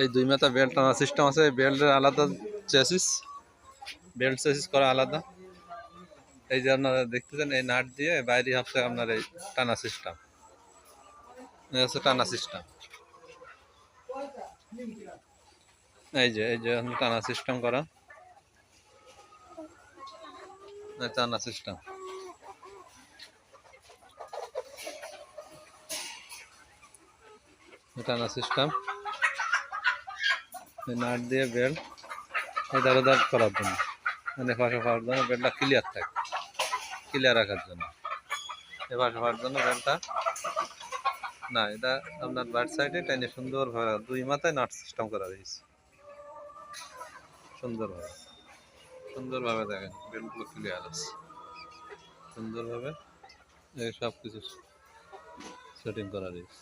এই দুই মাথা বেল্ট টানা সিস্টেম আছে, বেল্টের আলাদা চেসিস, বেল্ট চেসিস করা আলাদা। এই যে আপনারা দেখতেছেন এই নাট দিয়ে বাইরে হচ্ছে আপনার এই টানা সিস্টেম, এই হচ্ছে টানা সিস্টেম। এই যে টানা সিস্টেম করা, টানা সিস্টেম, টানা সিস্টেম। নাট দিয়ে বেল্ট এধার ওধার করার জন্য, মানে পাশে পাওয়ার জন্য বেল্টটা ক্লিয়ার থাকে, ক্লিয়ার রাখার জন্য। এ পাশে পাওয়ার জন্য বেল্টটা না, এটা আপনার বাট সাইডে টেনে সুন্দরভাবে দুই মাথায় নাট সিস্টেম করা হয়েছে সুন্দরভাবে। সুন্দরভাবে দেখেন বেল্টগুলো ক্লিয়ার আছে সুন্দরভাবে, এই সব কিছু সেটিং করা রয়েছে।